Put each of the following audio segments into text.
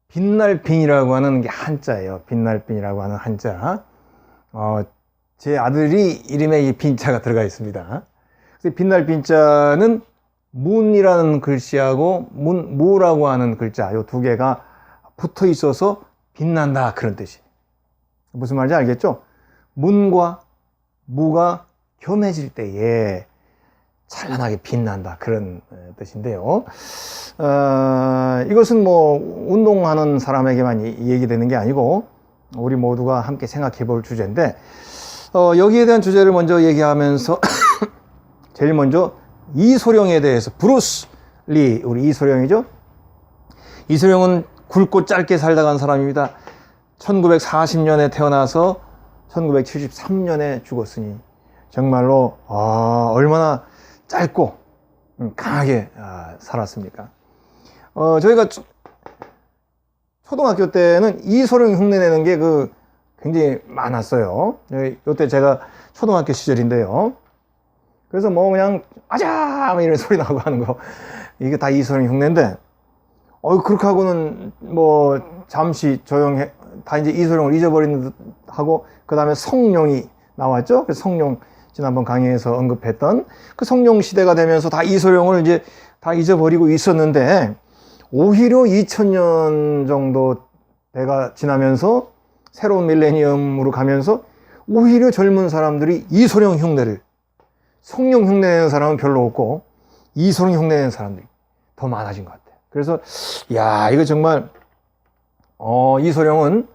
빛날빈이라고 하는 게 한자예요. 빛날빈이라고 하는 한자. 제 아들이 이름에 이 빈자가 들어가 있습니다. 그래서 빛날빈자는 문이라는 글씨하고 무라고 하는 글자, 이 두 개가 붙어 있어서 빛난다, 그런 뜻이에요. 무슨 말인지 알겠죠? 문과 무가 겸해질 때에 찬란하게 빛난다, 그런 뜻인데요. 이것은 뭐 운동하는 사람에게만 얘기되는 게 아니고 우리 모두가 함께 생각해 볼 주제인데, 여기에 대한 주제를 먼저 얘기하면서 제일 먼저 이소룡에 대해서, 브루스 리, 우리 이소룡이죠. 이소룡은 굵고 짧게 살다 간 사람입니다. 1940년에 태어나서 1973년에 죽었으니 정말로 얼마나 짧고 강하게 살았습니다. 저희가 초등학교 때는 이소룡 흉내내는 게 굉장히 많았어요. 이때 제가 초등학교 시절인데요. 그래서 뭐 그냥 아자 이런 소리 나고 하는 거, 이게 다 이소룡 흉내인데, 그렇게 하고는 뭐 잠시 조용해, 다 이제 이소룡을 잊어버린 듯 하고, 그 다음에 성룡이 나왔죠. 그래서 성룡, 지난번 강의에서 언급했던 그 성룡 시대가 되면서 다 이소룡을 이제 다 잊어버리고 있었는데, 오히려 2000년 정도 대가 지나면서 새로운 밀레니엄으로 가면서 오히려 젊은 사람들이 이소룡 흉내를, 성룡 흉내내는 사람은 별로 없고 이소룡 흉내내는 사람들이 더 많아진 것 같아요. 그래서 이거 정말 이소룡은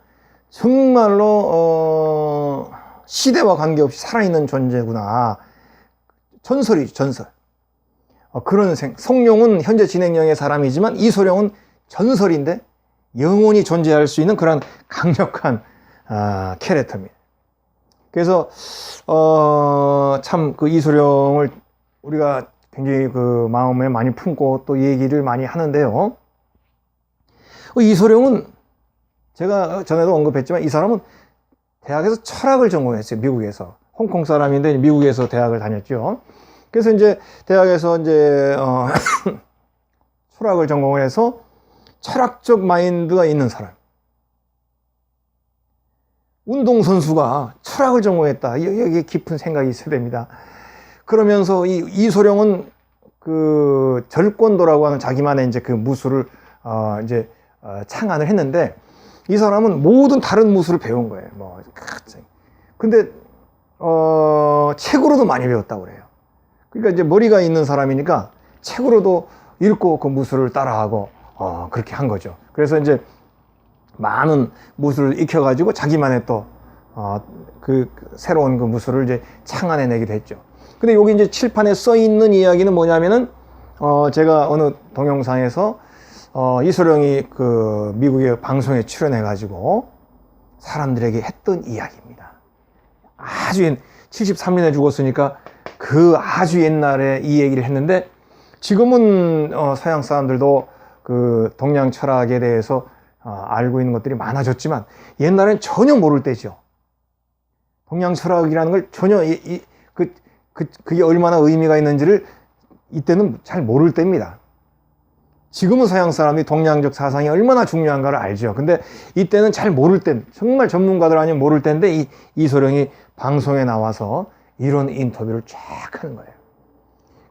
정말로 시대와 관계없이 살아있는 존재구나. 전설이죠, 전설. 그런 성룡은 현재 진행형의 사람이지만 이소룡은 전설인데 영원히 존재할 수 있는 그런 강력한 캐릭터입니다. 그래서 참 그 이소룡을 우리가 굉장히 그 마음에 많이 품고 또 얘기를 많이 하는데요. 이소룡은 제가 전에도 언급했지만 이 사람은 대학에서 철학을 전공했어요. 미국에서. 홍콩 사람인데 미국에서 대학을 다녔죠. 그래서 이제 대학에서 이제 철학을 전공을 해서 철학적 마인드가 있는 사람. 운동선수가 철학을 전공했다. 여기에 깊은 생각이 있어야 됩니다. 그러면서 이소룡은 그 절권도라고 하는 자기만의 이제 그 무술을 창안을 했는데, 이 사람은 모든 다른 무술을 배운 거예요. 근데 책으로도 많이 배웠다고 그래요. 그러니까 이제 머리가 있는 사람이니까 책으로도 읽고 그 무술을 따라하고 그렇게 한 거죠. 그래서 이제 많은 무술을 익혀가지고 자기만의 또 그 새로운 그 무술을 이제 창안해내기도 했죠. 근데 여기 이제 칠판에 써 있는 이야기는 뭐냐면은 제가 어느 동영상에서 이소룡이 그 미국의 방송에 출연해가지고 사람들에게 했던 이야기입니다. 아주 73년에 죽었으니까 그 아주 옛날에 이 얘기를 했는데, 지금은 서양 사람들도 그 동양 철학에 대해서 알고 있는 것들이 많아졌지만 옛날엔 전혀 모를 때죠. 동양 철학이라는 걸 전혀 그게 얼마나 의미가 있는지를 이때는 잘 모를 때입니다. 지금은 서양 사람이 동양적 사상이 얼마나 중요한가를 알죠. 근데 이때는 잘 모를 때, 정말 전문가들 아니면 모를 때인데 이소룡이 방송에 나와서 이런 인터뷰를 쫙 하는 거예요.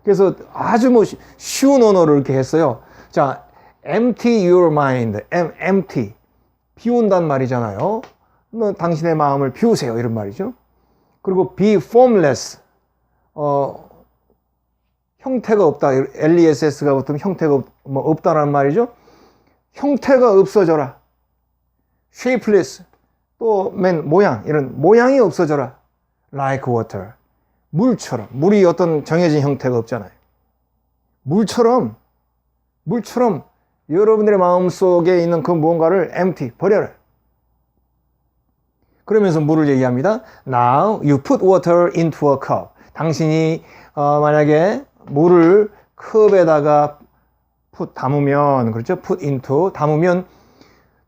그래서 아주 뭐 쉬운 언어를 이렇게 했어요. 자, empty your mind, empty, 비운단 말이잖아요. 당신의 마음을 비우세요, 이런 말이죠. 그리고 be formless, 형태가 없다. LESS가 붙으면 형태가 없다라는 말이죠. 형태가 없어져라. shapeless, 또 모양, 이런 모양이 없어져라. like water, 물처럼. 물이 어떤 정해진 형태가 없잖아요. 물처럼 여러분들의 마음속에 있는 그 무언가를 empty, 버려라. 그러면서 물을 얘기합니다. Now you put water into a cup. 당신이 만약에 물을 컵에다가 담으면, 그렇죠? put into, 담으면,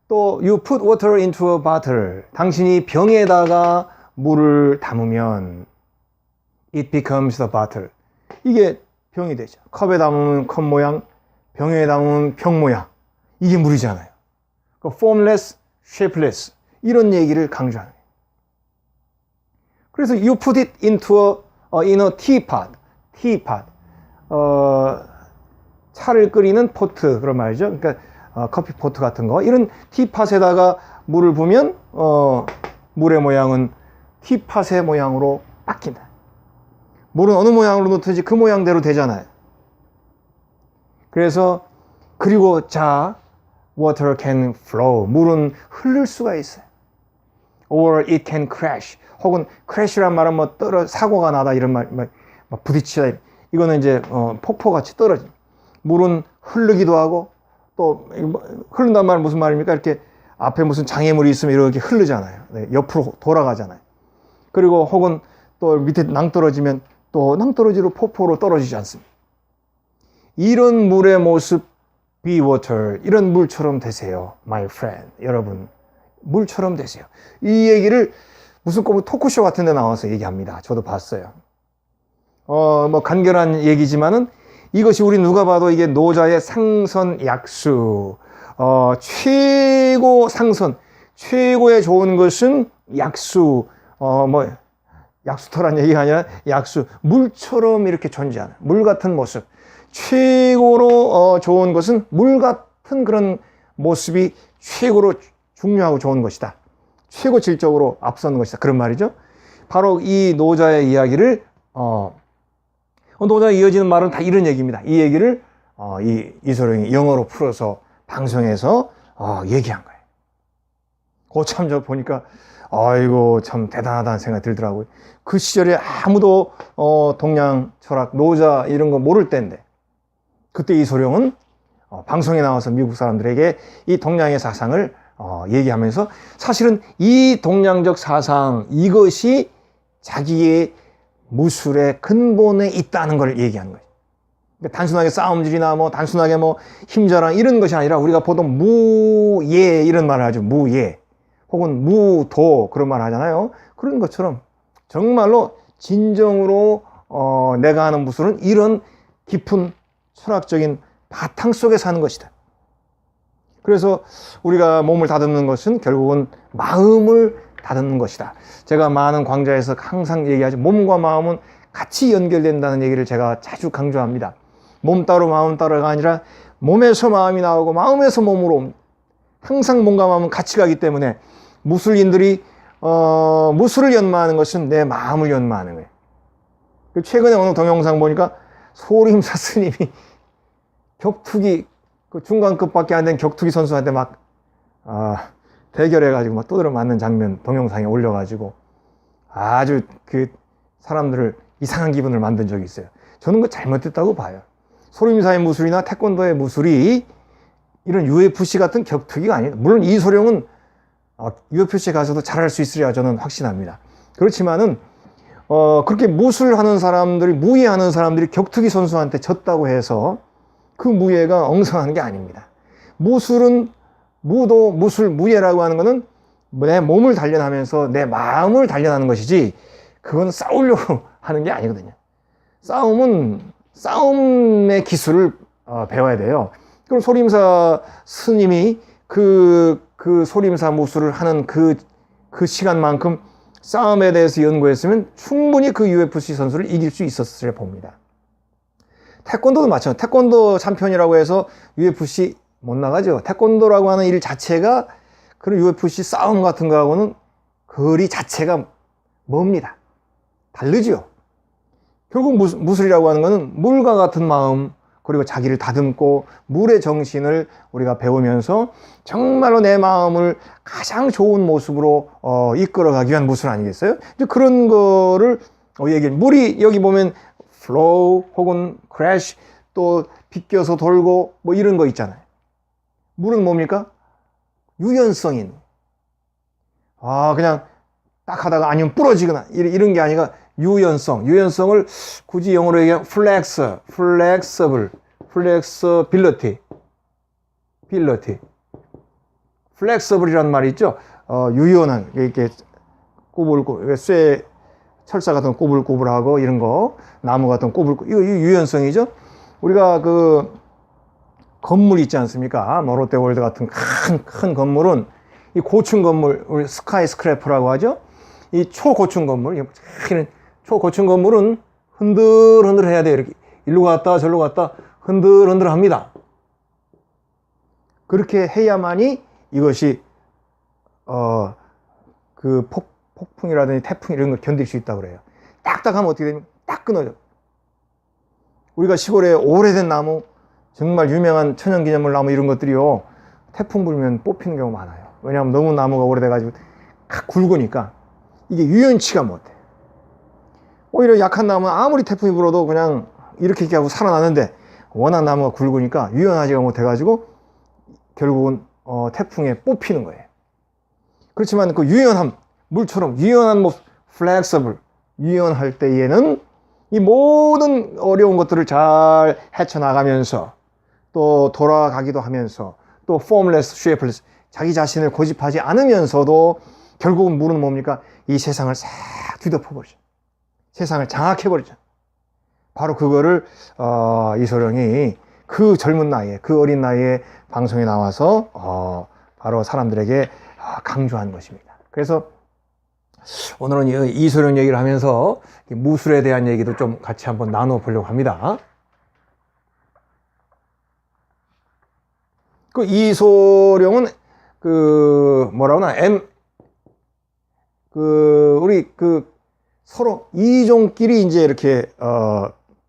또 you put water into a bottle. 당신이 병에다가 물을 담으면 it becomes the bottle. 이게 병이 되죠. 컵에 담으면 컵 모양, 병에 담은 병 모양. 이게 물이잖아요. 그 formless, shapeless 이런 얘기를 강조하는 거예요. 그래서 you put it into in a teapot. teapot. 차를 끓이는 포트 그런 말이죠. 그러니까 커피 포트 같은 거. 이런 티팟에다가 물을 부으면 물의 모양은 티팟의 모양으로 바뀐다. 물은 어느 모양으로 놓든지 그 모양대로 되잖아요. 그래서 그리고 자, water can flow. 물은 흐를 수가 있어요. Or it can crash. 혹은 crash란 말은 뭐 사고가 나다 이런 말, 부딪히다. 이거는 이제 폭포같이 떨어집니다. 물은 흐르기도 하고 또 흐른단 말은 무슨 말입니까? 이렇게 앞에 무슨 장애물이 있으면 이렇게 흐르잖아요. 네, 옆으로 돌아가잖아요. 그리고 혹은 또 밑에 낭떠러지면 또 낭떠러지로 폭포로 떨어지지 않습니다. 이런 물의 모습, be water. 이런 물처럼 되세요. My friend. 여러분, 물처럼 되세요. 이 얘기를 무슨 토크쇼 같은 데 나와서 얘기합니다. 저도 봤어요. 뭐 간결한 얘기지만은 이것이 우리 누가 봐도 이게 노자의 상선 약수. 최고 상선, 최고의 좋은 것은 약수. 뭐 약수터란 얘기가 아니라 약수. 물처럼 이렇게 존재하는 물 같은 모습. 최고로 좋은 것은 물 같은 그런 모습이 최고로 중요하고 좋은 것이다. 최고 질적으로 앞서는 것이다. 그런 말이죠. 바로 이 노자의 이야기를 노자에 이어지는 말은 다 이런 얘기입니다. 이 얘기를 이소룡이 영어로 풀어서 방송에서 얘기한 거예요. 참 저 보니까 아이고 참 대단하다는 생각이 들더라고요. 그 시절에 아무도 동양 철학, 노자 이런 거 모를 때인데 그때 이소룡은 방송에 나와서 미국 사람들에게 이 동양의 사상을 얘기하면서 사실은 이 동양적 사상 이것이 자기의 무술의 근본에 있다는 걸 얘기하는 거예요. 그러니까 단순하게 싸움질이나 뭐 단순하게 뭐 힘자랑 이런 것이 아니라 우리가 보통 무예 이런 말을 하죠. 무예 혹은 무도 그런 말 하잖아요. 그런 것처럼 정말로 진정으로 내가 하는 무술은 이런 깊은 철학적인 바탕 속에 사는 것이다. 그래서 우리가 몸을 다듬는 것은 결국은 마음을 다듬는 것이다. 제가 많은 강좌에서 항상 얘기하죠. 몸과 마음은 같이 연결된다는 얘기를 제가 자주 강조합니다. 몸 따로 마음 따로가 아니라 몸에서 마음이 나오고 마음에서 몸으로 옵니다. 항상 몸과 마음은 같이 가기 때문에 무술인들이 무술을 연마하는 것은 내 마음을 연마하는 거예요. 최근에 어느 동영상 보니까 소림사 스님이 격투기 그 중간급밖에 안 된 격투기 선수한테 막 대결해가지고 막 두드려 맞는 장면 동영상에 올려가지고 아주 그 사람들을 이상한 기분을 만든 적이 있어요. 저는 그거 잘못됐다고 봐요. 소림사의 무술이나 태권도의 무술이 이런 UFC 같은 격투기가 아니다. 물론 이소룡은 UFC에 가서도 잘할 수 있으리라 저는 확신합니다. 그렇지만은 그렇게 무술하는 사람들이 무예하는 사람들이 격투기 선수한테 졌다고 해서 그 무예가 엉성한 게 아닙니다. 무술은 무도, 무술, 무예라고 하는 것은 내 몸을 단련하면서 내 마음을 단련하는 것이지 그건 싸우려고 하는 게 아니거든요. 싸움은 싸움의 기술을 배워야 돼요. 그럼 소림사 스님이 그 소림사 무술을 하는 그 시간만큼 싸움에 대해서 연구했으면 충분히 그 UFC 선수를 이길 수 있었으려 봅니다. 태권도도 마찬가지예요. 태권도 챔피언이라고 해서 UFC 못 나가죠. 태권도라고 하는 일 자체가 그런 UFC 싸움 같은 거하고는 거리 자체가 멉니다. 다르죠. 결국 무술이라고 하는 것은 물과 같은 마음 그리고 자기를 다듬고 물의 정신을 우리가 배우면서 정말로 내 마음을 가장 좋은 모습으로 이끌어가기 위한 무술 아니겠어요? 이제 그런 거를 물이 여기 보면 flow 혹은 crash 또 비껴서 돌고 뭐 이런 거 있잖아요. 물은 뭡니까? 유연성인. 그냥 딱 하다가 아니면 부러지거나 이런 게 아니라 유연성을 굳이 영어로 얘기하면 flexibility. flexible이라는 말이 있죠. 유연한, 이렇게 철사 같은 꼬불꼬불하고 이런 거, 나무 같은 꼬불꼬불, 이거 유연성이죠. 우리가 건물 있지 않습니까? 뭐 롯데월드 같은 큰 건물은 이 고층 건물, 우리 스카이 스크래퍼라고 하죠? 이 초고층 건물, 초고층 건물은 흔들흔들 해야 돼요. 이렇게 일로 갔다 저로 갔다 흔들흔들 합니다. 그렇게 해야만이 이것이 그 폭풍이라든지 태풍 이런 걸 견딜 수 있다고 그래요. 딱딱하면 어떻게 됩니까? 딱 끊어져. 우리가 시골에 오래된 나무, 정말 유명한 천연기념물 나무 이런 것들이요, 태풍 불면 뽑히는 경우가 많아요. 왜냐하면 너무 나무가 오래돼가지고 굵으니까 이게 유연치가 못해. 오히려 약한 나무는 아무리 태풍이 불어도 그냥 이렇게 하고 살아나는데, 워낙 나무가 굵으니까 유연하지가 못해가지고 결국은 태풍에 뽑히는 거예요. 그렇지만 그 유연함, 물처럼 유연한 flexible, 유연할 때에는 이 모든 어려운 것들을 잘 헤쳐나가면서 또 돌아가기도 하면서 또 formless, shapeless, 자기 자신을 고집하지 않으면서도 결국은 물은 뭡니까? 이 세상을 싹 뒤덮어버리죠. 세상을 장악해버리죠. 바로 그거를 이소룡이 그 젊은 나이에, 그 어린 나이에 방송에 나와서 바로 사람들에게 강조한 것입니다. 그래서 오늘은 이소룡 얘기를 하면서 무술에 대한 얘기도 좀 같이 한번 나눠보려고 합니다. 그 이소룡은 우리 서로 이종끼리 이제 이렇게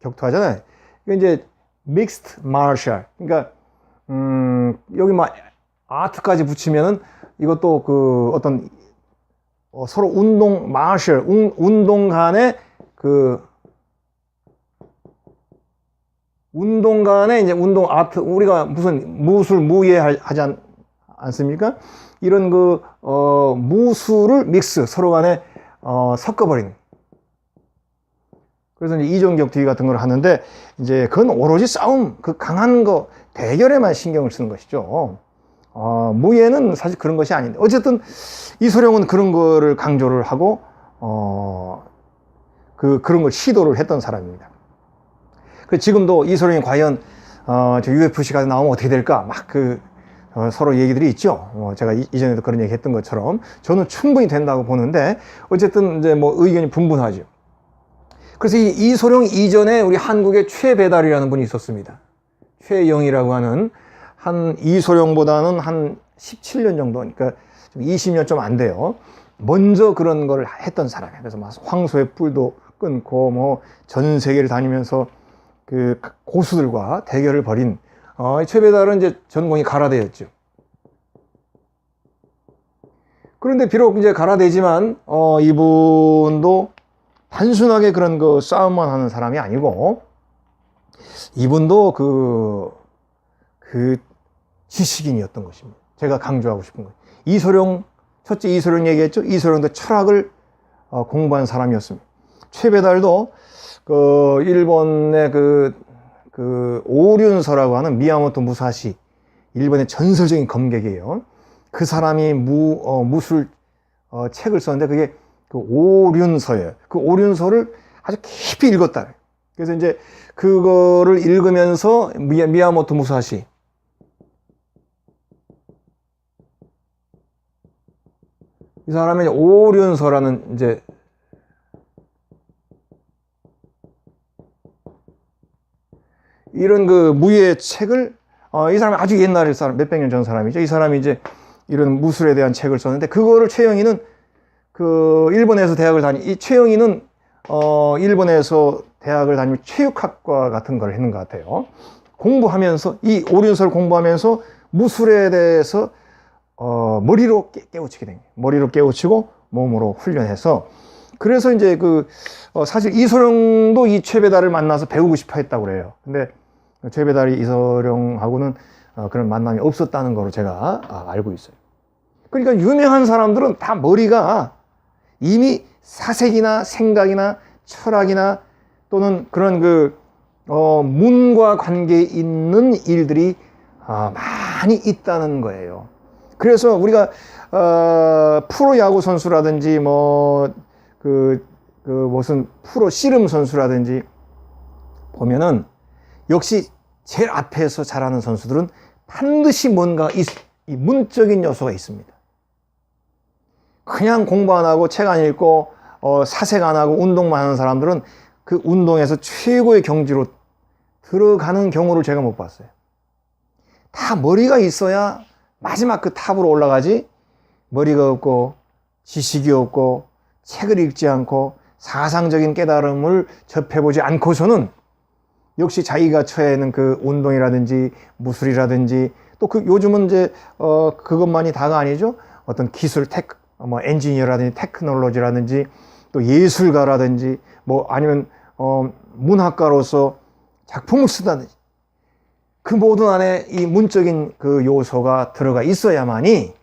격투하잖아요. 이게 이제 믹스드 마셜. 그러니까 여기 막 아트까지 붙이면은 이것도 어떤 서로 운동 간에 운동 간에 이제 운동 아트, 우리가 무슨 무술 무예 하지 않습니까? 이런 무술을 믹스, 서로 간에 섞어버리는. 그래서 이제 이종격투기 같은 걸 하는데, 이제 그건 오로지 싸움, 강한 거, 대결에만 신경을 쓰는 것이죠. 무예는 사실 그런 것이 아닌데, 어쨌든 이소룡은 그런 거를 강조를 하고 그런 걸 시도를 했던 사람입니다. 지금도 이소룡이 과연 UFC가 나오면 어떻게 될까, 막 서로 얘기들이 있죠. 제가 이전에도 그런 얘기 했던 것처럼 저는 충분히 된다고 보는데, 어쨌든 이제 의견이 분분하죠. 그래서 이소룡 이전에 우리 한국에 최배달이라는 분이 있었습니다. 최영이라고 하는, 이소룡보다는 한 17년 정도, 그러니까 20년 좀 안 돼요. 먼저 그런 걸 했던 사람이에요. 그래서 막 황소의 뿔도 끊고 전 세계를 다니면서 고수들과 대결을 벌인 최배달은 이제 전공이 가라데였죠. 그런데 비록 이제 가라데지만 이분도 단순하게 그런 싸움만 하는 사람이 아니고, 이분도 지식인이었던 것입니다. 제가 강조하고 싶은 거예요. 첫째 이소룡 얘기했죠. 이소룡도 철학을 공부한 사람이었습니다. 최배달도 일본의 오륜서라고 하는 미야모토 무사시, 일본의 전설적인 검객이에요. 그 사람이 무술 책을 썼는데 그게 오륜서예요. 그 오륜서를 아주 깊이 읽었다. 그래서 이제 그거를 읽으면서 미야모토 무사시, 이 사람의 오륜서라는 이제 이런 무예 책을, 이 사람이 아주 옛날 사람, 몇백 년 전 사람이죠. 이 사람이 이제 이런 무술에 대한 책을 썼는데, 그거를 최영희는 일본에서 대학을 이 최영희는 일본에서 대학을 다니며 체육학과 같은 걸 했는 것 같아요. 공부하면서, 이 오륜서를 공부하면서 무술에 대해서 머리로 깨우치게 된 거예요. 머리로 깨우치고 몸으로 훈련해서. 그래서 이제 사실 이소룡도 이 최배달을 만나서 배우고 싶어 했다고 그래요. 근데 최배달이 이소룡하고는 그런 만남이 없었다는 거로 제가 알고 있어요. 그러니까 유명한 사람들은 다 머리가 이미 사색이나 생각이나 철학이나 또는 그런 문과 관계 있는 일들이 많이 있다는 거예요. 그래서 우리가 프로야구 선수라든지 무슨 프로 씨름 선수라든지 보면은 역시 제일 앞에서 잘하는 선수들은 반드시 뭔가 이 문적인 요소가 있습니다. 그냥 공부 안 하고 책 안 읽고 사색 안 하고 운동만 하는 사람들은 그 운동에서 최고의 경지로 들어가는 경우를 제가 못 봤어요. 다 머리가 있어야 마지막 그 탑으로 올라가지, 머리가 없고 지식이 없고 책을 읽지 않고 사상적인 깨달음을 접해보지 않고서는 역시 자기가 처해 있는 그 운동이라든지 무술이라든지 또 그 요즘은 이제 그것만이 다가 아니죠. 어떤 기술 엔지니어라든지 테크놀로지라든지 또 예술가라든지 뭐 아니면 문학가로서 작품을 쓰다든지 그 모든 안에 이 문적인 그 요소가 들어가 있어야만이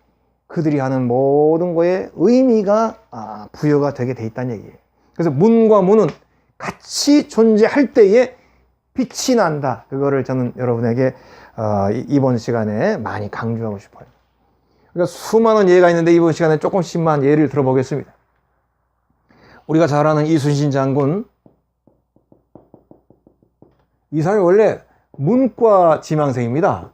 그들이 하는 모든 거에 의미가 부여가 되게 돼 있다는 얘기예요. 그래서 문과 무는 같이 존재할 때에 빛이 난다. 그거를 저는 여러분에게 이번 시간에 많이 강조하고 싶어요. 그러니까 수많은 예가 있는데 이번 시간에 조금씩만 예를 들어보겠습니다. 우리가 잘 아는 이순신 장군, 이 사람이 원래 문과 지망생입니다.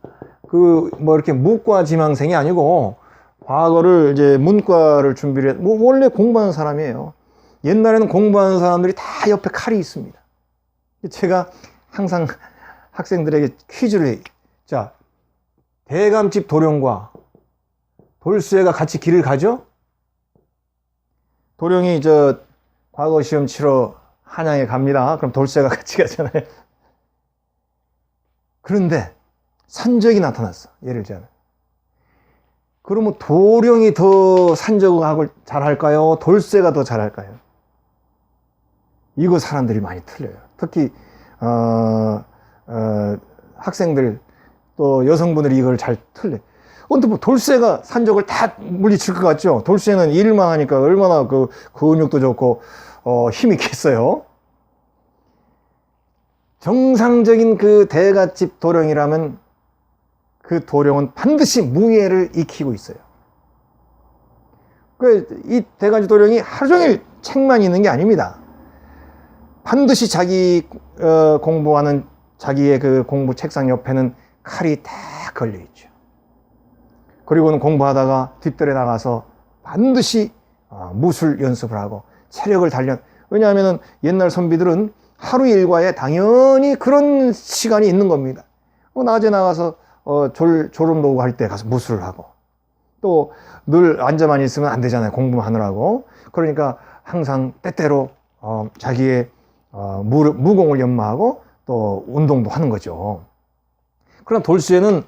이렇게 무과 지망생이 아니고 과거를 이제 문과를 준비를 원래 공부하는 사람이에요. 옛날에는 공부하는 사람들이 다 옆에 칼이 있습니다. 제가 항상 학생들에게 퀴즈를 해요. 자, 대감집 도령과 돌쇠가 같이 길을 가죠? 도령이 과거 시험 치러 한양에 갑니다. 그럼 돌쇠가 같이 가잖아요. 그런데 산적이 나타났어. 예를 들자면. 그러면 도령이 더 산적을 잘할까요? 돌쇠가 더 잘할까요? 이거 사람들이 많이 틀려요. 특히 학생들 또 여성분들이 이걸 잘 틀려요. 근데 뭐 돌쇠가 산적을 다 물리칠 것 같죠? 돌쇠는 일만 하니까 얼마나 그 근육도 좋고 힘이 있겠어요. 정상적인 그 대갓집 도령이라면 그 도령은 반드시 무예를 익히고 있어요. 이 대갓집 도령이 하루 종일 책만 있는 게 아닙니다. 반드시 자기 공부하는 자기의 그 공부 책상 옆에는 칼이 딱 걸려 있죠. 그리고는 공부하다가 뒷뜰에 나가서 반드시 무술 연습을 하고 체력을 단련. 왜냐하면 옛날 선비들은 하루 일과에 당연히 그런 시간이 있는 겁니다. 낮에 나가서 졸음 도구 할 때 가서 무술을 하고 또 늘 앉아만 있으면 안 되잖아요. 공부하느라고. 그러니까 항상 때때로 자기의 무공을 연마하고 또 운동도 하는 거죠. 그럼 돌쇠는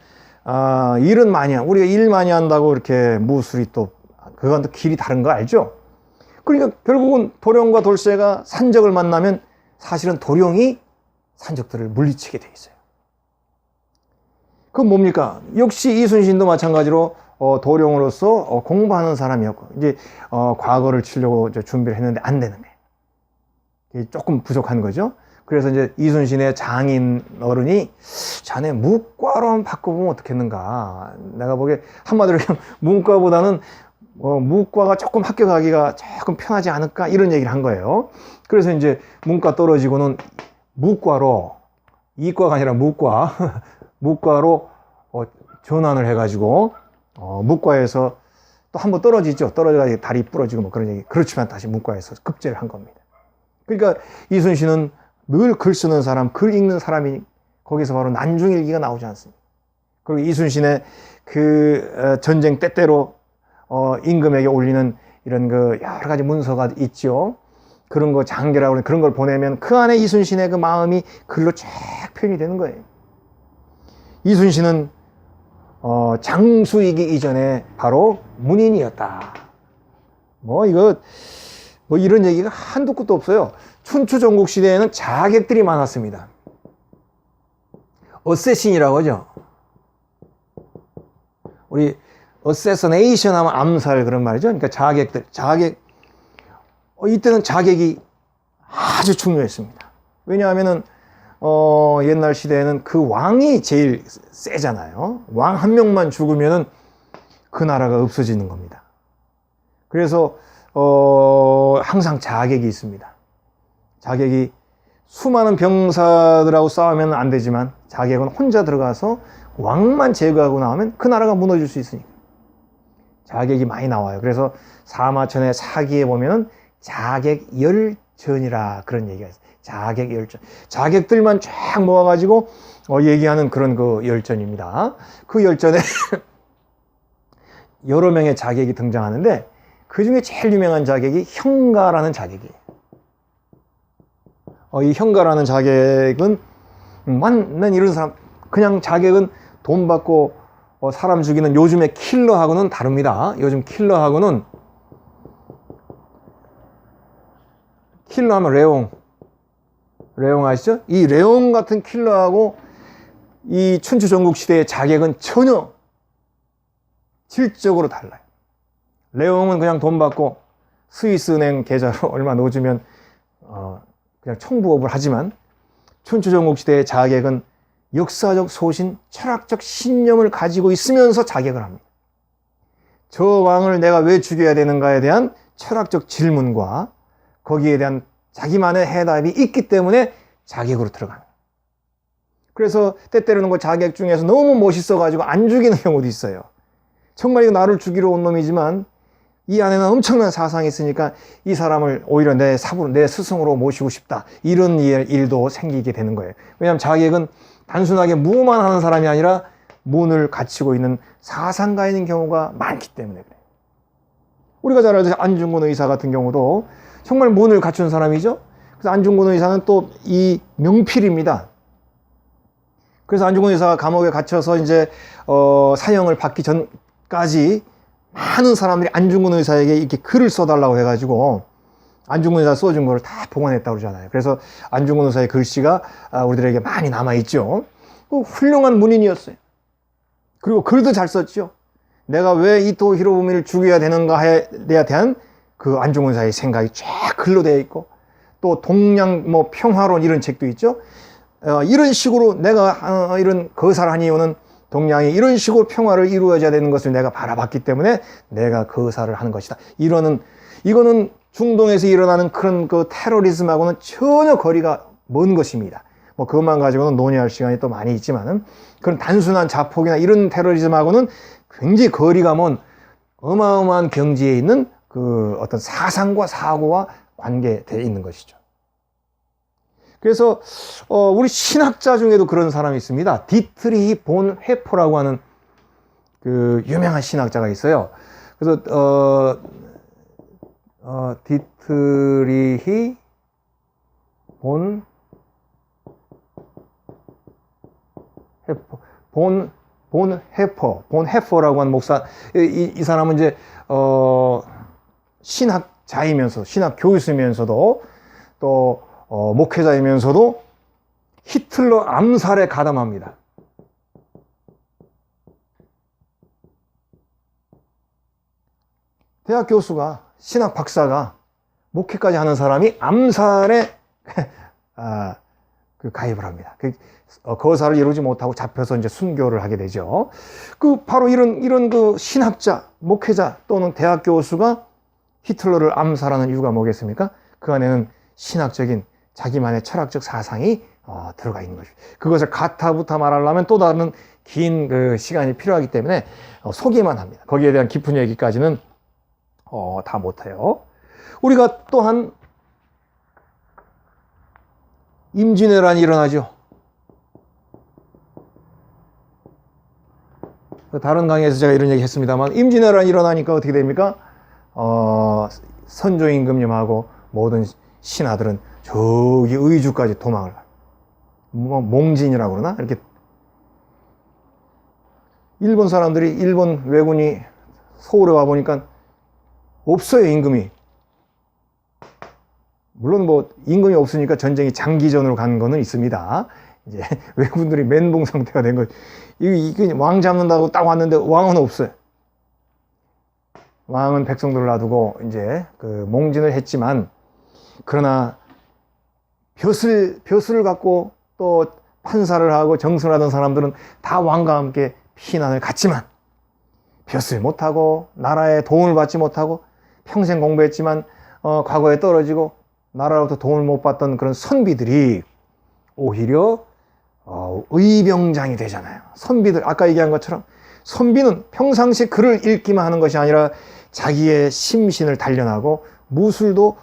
일은 많이 우리가 일 많이 한다고 이렇게 무술이 또 그건 또 길이 다른 거 알죠? 그러니까 결국은 도령과 돌쇠가 산적을 만나면 사실은 도령이 산적들을 물리치게 돼 있어요. 그건 뭡니까? 역시 이순신도 마찬가지로 도령으로서 공부하는 사람이었고 이제 과거를 치려고 준비를 했는데 안 되는 거예요. 조금 부족한 거죠. 그래서 이제 이순신의 장인 어른이 자네 무과로 바꿔보면 어떻겠는가. 내가 보기에 한마디로 문과보다는 무과가 조금 학교 가기가 조금 편하지 않을까 이런 얘기를 한 거예요. 그래서 이제 문과 떨어지고는 무과로, 이과가 아니라 무과로 전환을 해가지고 무과에서 또 한번 떨어지죠. 떨어져가지고 다리 부러지고 뭐 그런 얘기. 그렇지만 다시 문과에서 급제를 한 겁니다. 그러니까 이순신은 늘 글 쓰는 사람, 글 읽는 사람이 거기서 바로 난중일기가 나오지 않습니까? 그리고 이순신의 그 전쟁 때때로 임금에게 올리는 이런 그 여러 가지 문서가 있죠. 그런 거 장계라고 하는 그런 걸 보내면 그 안에 이순신의 그 마음이 글로 쫙 표현이 되는 거예요. 이순신은 장수이기 이전에 바로 문인이었다. 뭐 이런 얘기가 한두 끝도 없어요. 춘추 전국 시대에는 자객들이 많았습니다. 어세신이라고 하죠. 우리 어세서네이션 하면 암살 그런 말이죠. 그러니까 자객. 이때는 자객이 아주 중요했습니다. 왜냐하면은 옛날 시대에는 그 왕이 제일 세잖아요. 왕 한 명만 죽으면은 그 나라가 없어지는 겁니다. 그래서 항상 자객이 있습니다. 자객이 수많은 병사들하고 싸우면 안 되지만 자객은 혼자 들어가서 왕만 제거하고 나오면 그 나라가 무너질 수 있으니까 자객이 많이 나와요. 그래서 사마천의 사기에 보면은 자객열전이라 그런 얘기가 있어요. 자객열전. 자객들만 쫙 모아가지고 얘기하는 그런 그 열전입니다. 그 열전에 여러 명의 자객이 등장하는데 그 중에 제일 유명한 자객이 형가라는 자객이에요. 이 형가라는 자객은 난 이런 사람, 그냥 자객은 돈 받고 사람 죽이는 요즘의 킬러하고는 다릅니다. 요즘 킬러하고는, 킬러하면 레옹 아시죠? 이 레옹 같은 킬러하고 이 춘추 전국시대의 자객은 전혀 질적으로 달라요. 레옹은 그냥 돈 받고 스위스은행 계좌로 얼마 넣어주면 그냥 청부업을 하지만, 춘추 전국시대의 자객은 역사적 소신, 철학적 신념을 가지고 있으면서 자객을 합니다. 저 왕을 내가 왜 죽여야 되는가에 대한 철학적 질문과 거기에 대한 자기만의 해답이 있기 때문에 자객으로 들어갑니다. 그래서 때때로는 그 자객 중에서 너무 멋있어가지고 안 죽이는 경우도 있어요. 정말 이거 나를 죽이러 온 놈이지만 이 안에는 엄청난 사상이 있으니까 이 사람을 오히려 내 사부로, 내 스승으로 모시고 싶다, 이런 일도 생기게 되는 거예요. 왜냐하면 자객은 단순하게 무만 하는 사람이 아니라 문을 갖추고 있는 사상가인 경우가 많기 때문에 그래요. 우리가 잘 알듯이 안중근 의사 같은 경우도 정말 문을 갖춘 사람이죠. 그래서 안중근 의사는 또 이 명필입니다. 그래서 안중근 의사가 감옥에 갇혀서 이제 사형을 받기 전까지 많은 사람들이 안중근 의사에게 이렇게 글을 써달라고 해가지고 안중근 의사 써준 걸 다 보관했다고 그러잖아요. 그래서 안중근 의사의 글씨가 우리들에게 많이 남아있죠. 훌륭한 문인이었어요. 그리고 글도 잘 썼죠. 내가 왜 이토 히로부미를 죽여야 되는가에 대한 그 안중근 의사의 생각이 쫙 글로 되어 있고, 또 동양 평화론 이런 책도 있죠. 이런 식으로 내가 이런 거사를 한 이유는 동양이 이런 식으로 평화를 이루어져야 되는 것을 내가 바라봤기 때문에 내가 거사를 하는 것이다. 이거는 중동에서 일어나는 그런 그 테러리즘하고는 전혀 거리가 먼 것입니다. 그것만 가지고는 논의할 시간이 또 많이 있지만은, 그런 단순한 자폭이나 이런 테러리즘하고는 굉장히 거리가 먼 어마어마한 경지에 있는 그 어떤 사상과 사고와 관계되어 있는 것이죠. 그래서 우리 신학자 중에도 그런 사람이 있습니다. 디트리히 본 회포라고 하는 그 유명한 신학자가 있어요. 그래서 디트리히 본 헤퍼라고 하는 목사, 이 사람은 이제 신학자이면서 신학 교수이면서도 또 목회자이면서도 히틀러 암살에 가담합니다. 대학 교수가, 신학 박사가, 목회까지 하는 사람이 암살에 가입을 합니다. 거사를 이루지 못하고 잡혀서 이제 순교를 하게 되죠. 바로 이런 그 신학자, 목회자 또는 대학 교수가 히틀러를 암살하는 이유가 뭐겠습니까? 그 안에는 신학적인 자기만의 철학적 사상이 들어가 있는 것이죠. 그것을 가타부타 말하려면 또 다른 긴 그 시간이 필요하기 때문에 소개만 합니다. 거기에 대한 깊은 얘기까지는 다 못해요. 우리가 또한 임진왜란이 일어나죠. 다른 강의에서 제가 이런 얘기 했습니다만, 임진왜란이 일어나니까 어떻게 됩니까? 선조임금님하고 모든 신하들은 저기 의주까지 도망을 가요. 몽진이라고 그러나? 이렇게 일본 왜군이 서울에 와 보니까 없어요, 임금이. 물론 임금이 없으니까 전쟁이 장기전으로 간 거는 있습니다. 이제 왜군들이 멘붕 상태가 된 거예요. 이게 왕 잡는다고 딱 왔는데 왕은 없어요. 왕은 백성들을 놔두고 이제 그 몽진을 했지만, 그러나 벼슬을 갖고 또 판사를 하고 정선하던 사람들은 다 왕과 함께 피난을 갔지만, 벼슬 못하고 나라의 도움을 받지 못하고 평생 공부했지만 과거에 떨어지고 나라로부터 도움을 못 받던 그런 선비들이 오히려 의병장이 되잖아요. 선비들, 아까 얘기한 것처럼 선비는 평상시에 글을 읽기만 하는 것이 아니라 자기의 심신을 단련하고 무술도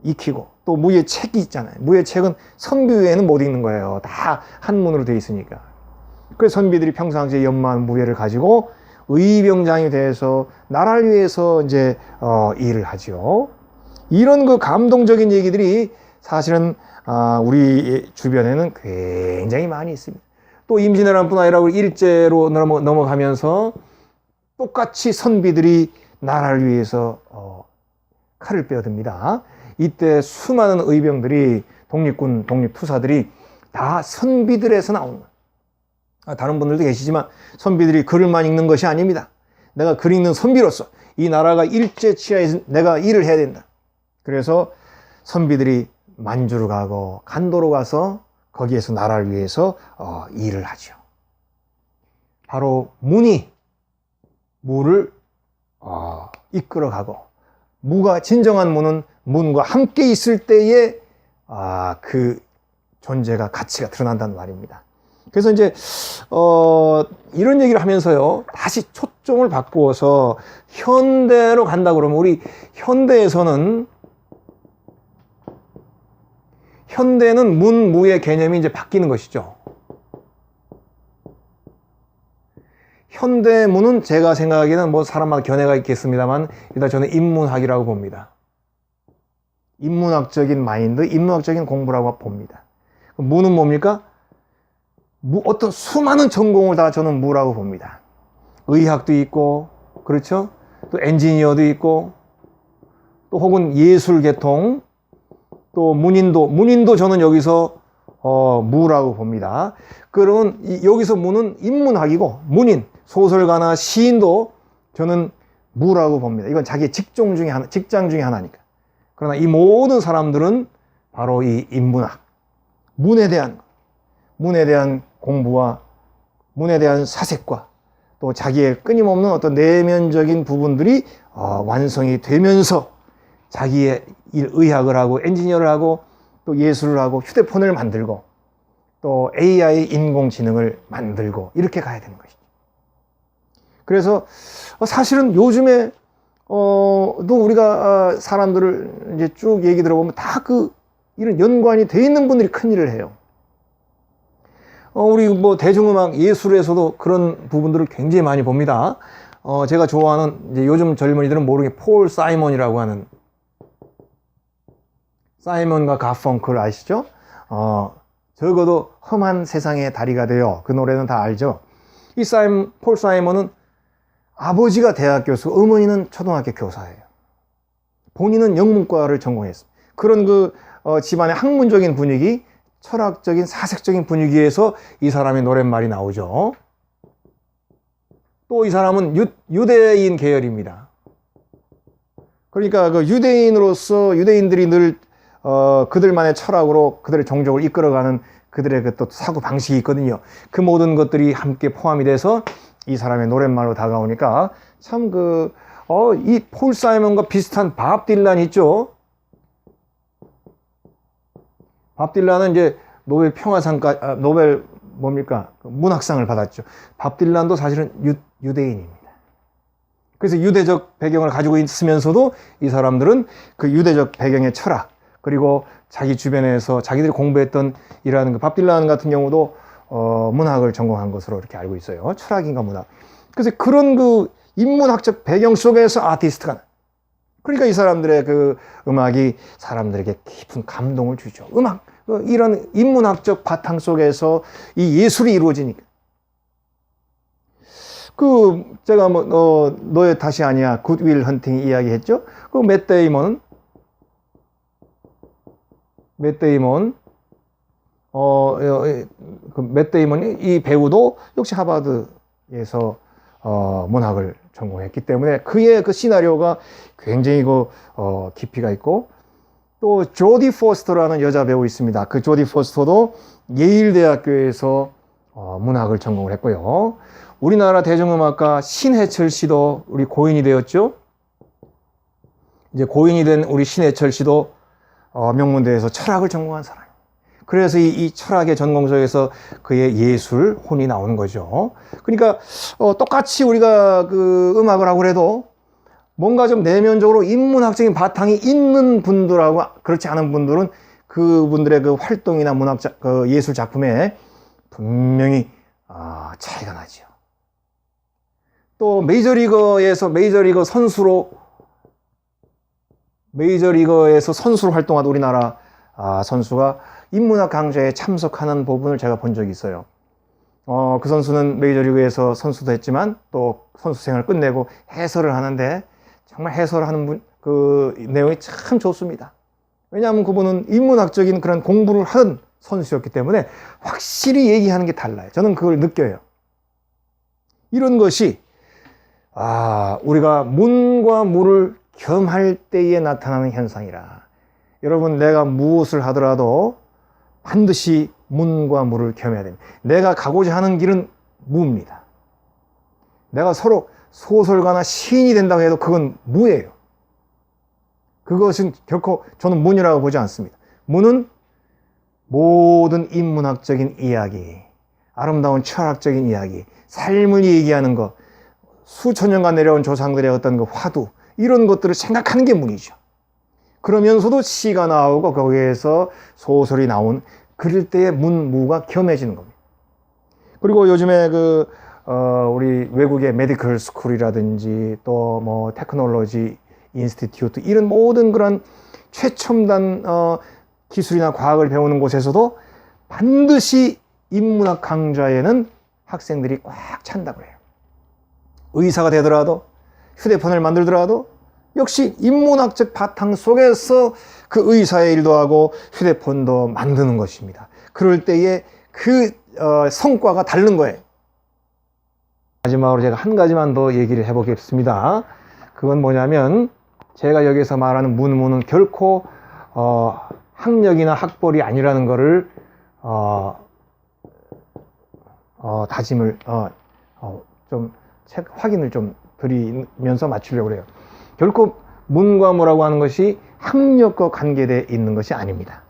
익히고, 또 무예 책이 있잖아요. 무예 책은 선비 외에는 못 읽는 거예요. 다 한문으로 되어 있으니까. 그래서 선비들이 평상시에 연마한 무예를 가지고 의병장이 돼서 나라를 위해서 이제 일을 하죠. 이런 그 감동적인 얘기들이 사실은 우리 주변에는 굉장히 많이 있습니다. 또 임진왜란뿐 아니라 우리 일제로 넘어가면서 똑같이 선비들이 나라를 위해서 칼을 빼어듭니다. 이때 수많은 의병들이, 독립군, 독립투사들이 다 선비들에서 나오는 거예요. 다른 분들도 계시지만 선비들이 글을만 읽는 것이 아닙니다. 내가 글 읽는 선비로서 이 나라가 일제 치하에서 내가 일을 해야 된다. 그래서 선비들이 만주로 가고 간도로 가서 거기에서 나라를 위해서 일을 하죠. 바로 무를 이끌어가고, 무가, 진정한 무는 문과 함께 있을 때에 그 존재가, 가치가 드러난다는 말입니다. 그래서 이제 이런 얘기를 하면서요, 다시 초점을 바꾸어서 현대로 간다 그러면, 우리 현대에서는 현대는 문, 무의 개념이 이제 바뀌는 것이죠. 현대문은 제가 생각하기에는 뭐 사람마다 견해가 있겠습니다만, 일단 저는 인문학이라고 봅니다. 인문학적인 마인드, 인문학적인 공부라고 봅니다. 무는 뭡니까? 어떤 수많은 전공을 다 저는 무라고 봅니다. 의학도 있고, 그렇죠? 또 엔지니어도 있고, 또 혹은 예술계통, 또 문인도 저는 여기서 무라고 봅니다. 그러면 여기서 무는 인문학이고, 문인, 소설가나 시인도 저는 무라고 봅니다. 이건 자기의 직장 중에 하나니까. 그러나 이 모든 사람들은 바로 이 인문학, 문에 대한 공부와 문에 대한 사색과 또 자기의 끊임없는 어떤 내면적인 부분들이 완성이 되면서 자기의 의학을 하고 엔지니어를 하고 또 예술을 하고 휴대폰을 만들고 또 AI 인공지능을 만들고 이렇게 가야 되는 것이죠. 그래서 사실은 요즘에 또 우리가 사람들을 이제 쭉 얘기 들어보면 다 이런 연관이 돼 있는 분들이 큰 일을 해요. 우리 뭐 대중음악 예술에서도 그런 부분들을 굉장히 많이 봅니다. 제가 좋아하는, 이제 요즘 젊은이들은 모르게 폴 사이먼이라고 하는, 사이먼과 가펑크를 아시죠? 적어도 험한 세상의 다리가 되어, 그 노래는 다 알죠? 폴 사이먼은 아버지가 대학 교수, 어머니는 초등학교 교사예요. 본인은 영문과를 전공했습니다. 그런 집안의 학문적인 분위기, 철학적인, 사색적인 분위기에서 이 사람의 노랫말이 나오죠. 또 이 사람은 유대인 계열입니다. 그러니까 유대인으로서 유대인들이 늘 그들만의 철학으로 그들의 종족을 이끌어가는 그들의 또 사고 방식이 있거든요. 그 모든 것들이 함께 포함이 돼서 이 사람의 노랫말로 다가오니까 참 이 폴 사이먼과 비슷한 밥 딜란 있죠. 밥 딜란은 이제 노벨 평화상까, 노벨 문학상을 받았죠. 밥 딜란도 사실은 유대인입니다. 그래서 유대적 배경을 가지고 있으면서도 이 사람들은 그 유대적 배경의 철학, 그리고 자기 주변에서 자기들이 공부했던 일하는 밥 딜란 같은 경우도 문학을 전공한 것으로 이렇게 알고 있어요. 철학인가 문학. 그래서 그런 인문학적 배경 속에서 아티스트가, 그러니까 이 사람들의 음악이 사람들에게 깊은 감동을 주죠. 이런 인문학적 바탕 속에서 이 예술이 이루어지니까. 제가 너의 탓이 아니야, 굿윌 헌팅 이야기 했죠? 맷 데이먼, 맷 데이먼이, 이 배우도 역시 하버드에서 문학을 전공했기 때문에 그의 시나리오가 굉장히 깊이가 있고, 또 조디 포스터라는 여자 배우 있습니다. 그 조디 포스터도 예일 대학교에서 문학을 전공을 했고요. 우리나라 대중음악가 신해철 씨도 우리 고인이 되었죠. 이제 고인이 된 우리 신해철 씨도 명문대에서 철학을 전공한 사람. 그래서 이 철학의 전공서에서 그의 예술, 혼이 나오는 거죠. 그러니까 똑같이 우리가 그 음악을 하고 그래도 뭔가 좀 내면적으로 인문학적인 바탕이 있는 분들하고 그렇지 않은 분들은 그분들의 그 활동이나 그 예술 작품에 분명히 차이가 나죠. 또 메이저리거에서 선수로 활동한 우리나라 선수가 인문학 강좌에 참석하는 부분을 제가 본 적이 있어요. 그 선수는 메이저리그에서 선수도 했지만 또 선수 생활을 끝내고 해설을 하는데 정말 해설하는 그 내용이 참 좋습니다. 왜냐하면 그분은 인문학적인 그런 공부를 한 선수였기 때문에 확실히 얘기하는 게 달라요. 저는 그걸 느껴요. 이런 것이 우리가 문과 무를 겸할 때에 나타나는 현상이라. 여러분, 내가 무엇을 하더라도 반드시 문과 무를 겸해야 됩니다. 내가 가고자 하는 길은 무입니다. 내가 서로 소설가나 시인이 된다고 해도 그건 무예요. 그것은 결코 저는 문이라고 보지 않습니다. 문은 모든 인문학적인 이야기, 아름다운 철학적인 이야기, 삶을 얘기하는 것, 수천 년간 내려온 조상들의 어떤 그 화두, 이런 것들을 생각하는 게 문이죠. 그러면서도 시가 나오고 거기에서 소설이 나온, 그럴 때의 문무가 겸해지는 겁니다. 그리고 요즘에 우리 외국의 메디컬 스쿨이라든지 또 뭐 테크놀로지 인스티튜트, 이런 모든 그런 최첨단 기술이나 과학을 배우는 곳에서도 반드시 인문학 강좌에는 학생들이 꽉 찬다고 해요. 의사가 되더라도, 휴대폰을 만들더라도 역시 인문학적 바탕 속에서 그 의사의 일도 하고 휴대폰도 만드는 것입니다. 그럴 때에 그 성과가 다른 거예요. 마지막으로 제가 한 가지만 더 얘기를 해보겠습니다. 그건 뭐냐면, 제가 여기서 말하는 문무는 결코 학력이나 학벌이 아니라는 것을 다짐을 좀 확인을 좀 드리면서 마치려고 해요. 결코 문과 무라고 하는 것이 학력과 관계되어 있는 것이 아닙니다.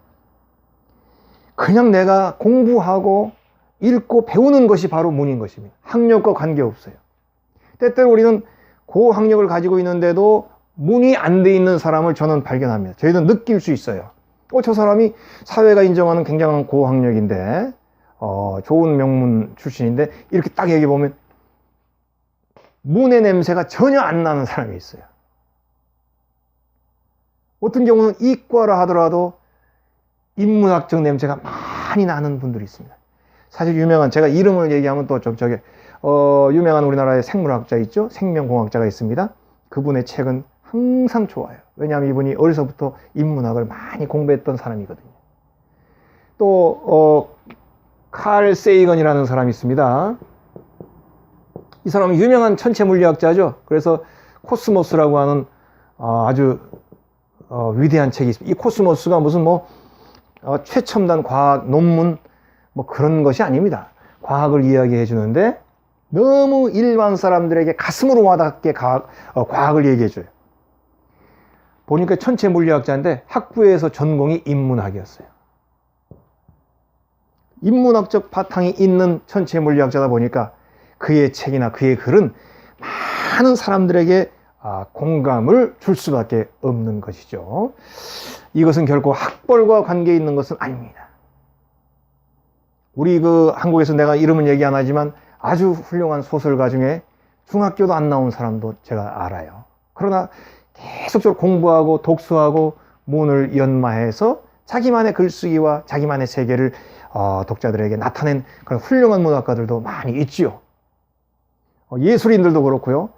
그냥 내가 공부하고 읽고 배우는 것이 바로 문인 것입니다. 학력과 관계없어요. 때때로 우리는 고학력을 가지고 있는데도 문이 안 돼 있는 사람을 저는 발견합니다. 저희는 느낄 수 있어요. 저 사람이 사회가 인정하는 굉장한 고학력인데 좋은 명문 출신인데 이렇게 딱 얘기해 보면 문의 냄새가 전혀 안 나는 사람이 있어요. 어떤 경우는 이과라 하더라도 인문학적 냄새가 많이 나는 분들이 있습니다. 사실 유명한, 제가 이름을 얘기하면 또 유명한 우리나라의 생물학자 있죠? 생명공학자가 있습니다. 그분의 책은 항상 좋아요. 왜냐하면 이분이 어려서부터 인문학을 많이 공부했던 사람이거든요. 또 칼 세이건이라는 사람이 있습니다. 이 사람은 유명한 천체 물리학자죠. 그래서 코스모스라고 하는 아주 위대한 책이 있습니다. 이 코스모스가 무슨 최첨단 과학 논문 그런 것이 아닙니다. 과학을 이야기해 주는데 너무 일반 사람들에게 가슴으로 와닿게 과학을 얘기해 줘요. 보니까 천체 물리학자인데 학부에서 전공이 인문학이었어요. 인문학적 바탕이 있는 천체 물리학자다 보니까 그의 책이나 그의 글은 많은 사람들에게 공감을 줄 수밖에 없는 것이죠. 이것은 결코 학벌과 관계 있는 것은 아닙니다. 우리 한국에서 내가 이름은 얘기 안 하지만 아주 훌륭한 소설가 중에 중학교도 안 나온 사람도 제가 알아요. 그러나 계속적으로 공부하고 독서하고 문을 연마해서 자기만의 글쓰기와 자기만의 세계를 독자들에게 나타낸 그런 훌륭한 문학가들도 많이 있지요. 예술인들도 그렇고요.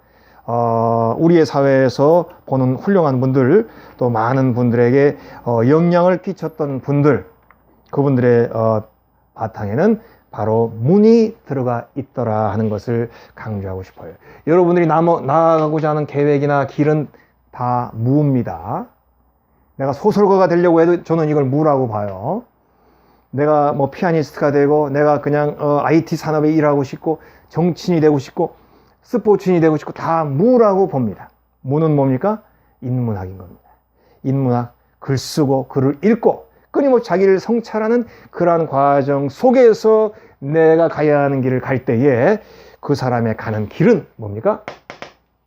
우리의 사회에서 보는 훌륭한 분들, 또 많은 분들에게 영향을 끼쳤던 분들, 그분들의 바탕에는 바로 문이 들어가 있더라 하는 것을 강조하고 싶어요. 여러분들이 나아가고자 하는 계획이나 길은 다 무입니다. 내가 소설가가 되려고 해도 저는 이걸 무라고 봐요. 내가 피아니스트가 되고, 내가 그냥 IT 산업에 일하고 싶고, 정치인이 되고 싶고, 스포츠인이 되고 싶고, 다 무라고 봅니다. 무는 뭡니까? 인문학인 겁니다. 인문학, 글 쓰고 글을 읽고 끊임없이 자기를 성찰하는 그러한 과정 속에서 내가 가야 하는 길을 갈 때에 그 사람의 가는 길은 뭡니까?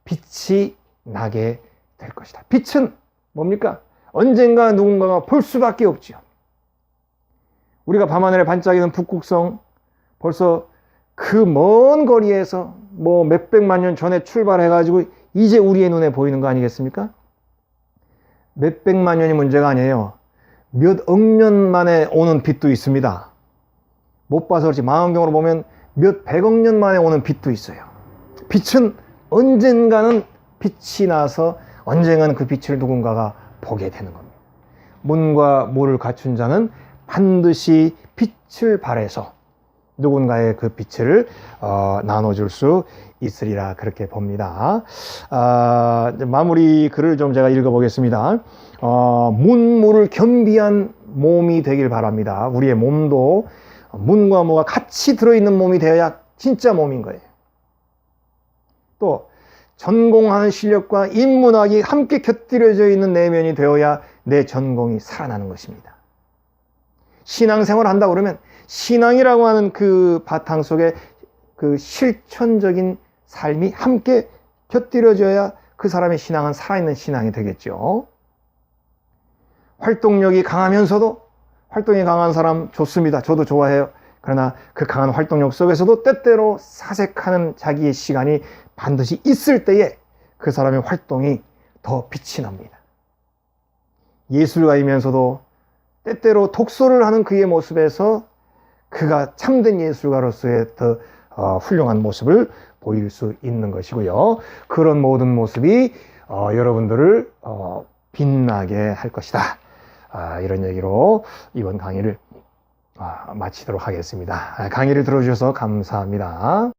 빛이 나게 될 것이다. 빛은 뭡니까? 언젠가 누군가가 볼 수밖에 없지요. 우리가 밤하늘에 반짝이는 북극성, 벌써 그 먼 거리에서 뭐 몇백만 년 전에 출발해가지고 이제 우리의 눈에 보이는 거 아니겠습니까? 몇백만 년이 문제가 아니에요. 몇 억 년 만에 오는 빛도 있습니다. 못 봐서 그렇지 망원경으로 보면 몇 백억 년 만에 오는 빛도 있어요. 빛은 언젠가는 빛이 나서 언젠가는 그 빛을 누군가가 보게 되는 겁니다. 문과 무를 갖춘 자는 반드시 빛을 발해서 누군가의 그 빛을 나눠줄 수 있으리라 그렇게 봅니다. 마무리 글을 좀 제가 읽어보겠습니다. 문무를 겸비한 몸이 되길 바랍니다. 우리의 몸도 문과 무가 같이 들어있는 몸이 되어야 진짜 몸인 거예요. 또 전공하는 실력과 인문학이 함께 곁들여져 있는 내면이 되어야 내 전공이 살아나는 것입니다. 신앙생활을 한다 그러면 신앙이라고 하는 그 바탕 속에 그 실천적인 삶이 함께 곁들여져야 그 사람의 신앙은 살아있는 신앙이 되겠죠. 활동력이 강하면서도 활동이 강한 사람 좋습니다. 저도 좋아해요. 그러나 그 강한 활동력 속에서도 때때로 사색하는 자기의 시간이 반드시 있을 때에 그 사람의 활동이 더 빛이 납니다. 예술가이면서도 때때로 독서를 하는 그의 모습에서 그가 참된 예술가로서의 더 훌륭한 모습을 보일 수 있는 것이고요. 그런 모든 모습이 여러분들을 빛나게 할 것이다. 이런 얘기로 이번 강의를 마치도록 하겠습니다. 강의를 들어주셔서 감사합니다.